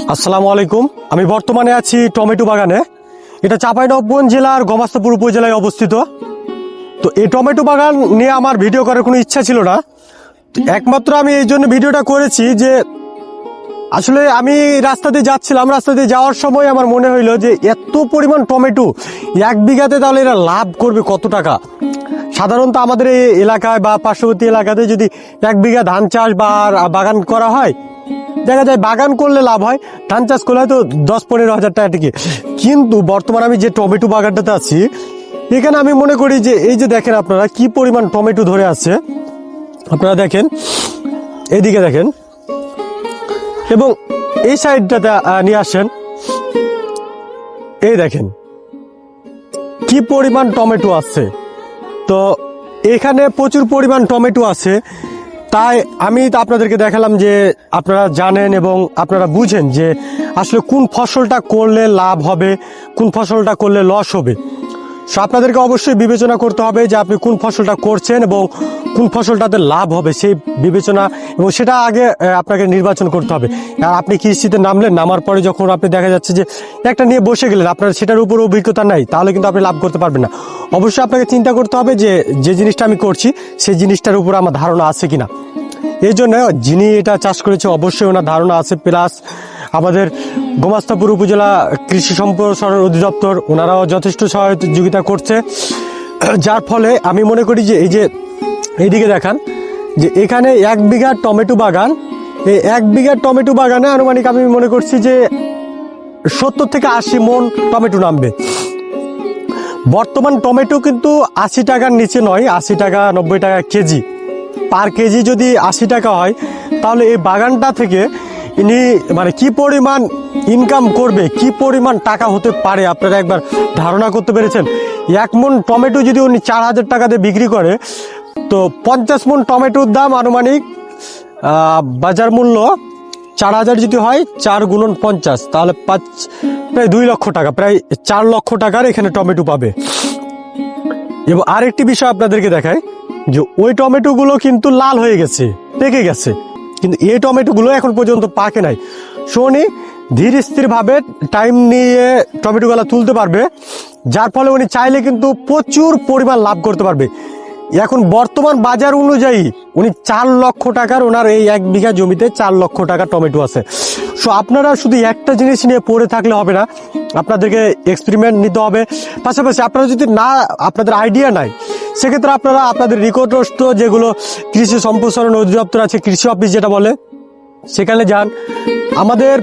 আসসালামু আলাইকুম। আমি বর্তমানে আছি টমেটো বাগানে। এটা চাঁপাইনবাবগঞ্জ জেলার গমাস্তাপুর উপজেলায় অবস্থিত। তো এই টমেটো বাগান নিয়ে আমার ভিডিও করার কোনো ইচ্ছা ছিল না। একমাত্র আমি এই জন্য ভিডিওটা করেছি যে আসলে আমি রাস্তা দিয়ে যাচ্ছিলাম, রাস্তা দিয়ে যাওয়ার সময় আমার মনে হইলো যে এত পরিমাণ টমেটো এক বিঘাতে, তাহলে এরা লাভ করবে কত টাকা। সাধারণত আমাদের এই এলাকায় বা পার্শ্ববর্তী এলাকাতে যদি এক বিঘা ধান চাষ বা বাগান করা হয়, দেখা যায় বাগান করলে লাভ হয়, ধান চাষ করলে হয়তো 10-15 হাজার টাকা টিকে। কিন্তু বর্তমানে আমি যে টমেটো বাগানটাতে আছি, এখানে আমি মনে করি যে এই যে দেখেন আপনারা কি পরিমাণ টমেটো ধরে আছে, আপনারা দেখেন, এইদিকে দেখেন এবং এই সাইডটাতে নিয়ে আসেন, এই দেখেন কি পরিমাণ টমেটো আছে। তো এখানে প্রচুর পরিমাণ টমেটো আছে, তাই আমি আপনাদেরকে দেখালাম যে আপনারা জানেন এবং আপনারা বুঝেন যে আসলে কোন ফসলটা করলে লাভ হবে, কোন ফসলটা করলে লস হবে। সো আপনাদেরকে অবশ্যই বিবেচনা করতে হবে যে আপনি কোন ফসলটা করছেন এবং কোন ফসলটাতে লাভ হবে সেই বিবেচনা, এবং সেটা আগে আপনাকে নির্বাচন করতে হবে। আর আপনি কৃষিতে নামার পরে যখন আপনি দেখা যাচ্ছে যে একটা নিয়ে বসে গেলেন, আপনার সেটার উপর অভিজ্ঞতা নাই, তাহলে কিন্তু আপনি লাভ করতে পারবেন না। অবশ্যই আপনাকে চিন্তা করতে হবে যে যে জিনিসটা আমি করছি সেই জিনিসটার উপর আমার ধারণা আছে কিনা। এই জন্য যিনি এটা চাষ করেছে অবশ্যই ওনার ধারণা আছে, প্লাস আমাদের গোমাস্তাপুর উপজেলা কৃষি সম্প্রসারণ অধিদপ্তর ওনারাও যথেষ্ট সহযোগিতা করছে, যার ফলে আমি মনে করি যে এই যে এইদিকে দেখান যে এখানে 1 বিঘা টমেটো বাগান, এই 1 বিঘা টমেটো বাগানে আনুমানিক আমি মনে করছি যে 70 থেকে 80 মন টমেটো নামবে। বর্তমান টমেটো কিন্তু 80 টাকার নিচে নয়, 80 টাকা 90 টাকা কেজি, পার কেজি যদি 80 টাকা হয়, তাহলে এই বাগানটা থেকে ইনি মানে কি পরিমাণ ইনকাম করবে, কি পরিমাণ টাকা হতে পারে আপনারা একবার ধারণা করতে পেরেছেন। 1 মন টমেটো যদি উনি 4000 টাকা দিয়ে বিক্রি করে, তো 50 মন টমেটোর দাম আনুমানিক বাজার মূল্য 4000 যদি হয়, 4 গুণন 50, তাহলে প্রায় 2 লক্ষ টাকা, প্রায় 4 লক্ষ টাকার এখানে টমেটো পাবে। এবং আরেকটি বিষয় আপনাদেরকে দেখায় যে ওই টমেটোগুলো কিন্তু লাল হয়ে গেছে, পেকে গেছে, কিন্তু এই টমেটোগুলো এখন পর্যন্ত পাকে নাই। উনি ধীর স্থিরভাবে টাইম নিয়ে টমেটোগুলো তুলতে পারবে, যার ফলে উনি চাইলে কিন্তু প্রচুর পরিমাণ লাভ করতে পারবে। এখন বর্তমান বাজার অনুযায়ী উনি 4 লক্ষ টাকার, ওনার এই 1 বিঘা জমিতে 4 লক্ষ টাকা টমেটো আছে। সো আপনারা শুধু একটা জিনিস নিয়ে পড়ে থাকলে হবে না, আপনাদেরকে এক্সপেরিমেন্ট নিতে হবে। পাশাপাশি আপনারা যদি না, আপনাদের আইডিয়া নাই, সেক্ষেত্রে আপনারা আপনাদের নিকটস্থ যেগুলো কৃষি সম্প্রসারণ অধিদপ্তর আছে, কৃষি অফিস যেটা বলে, সেখানে যান। আমাদের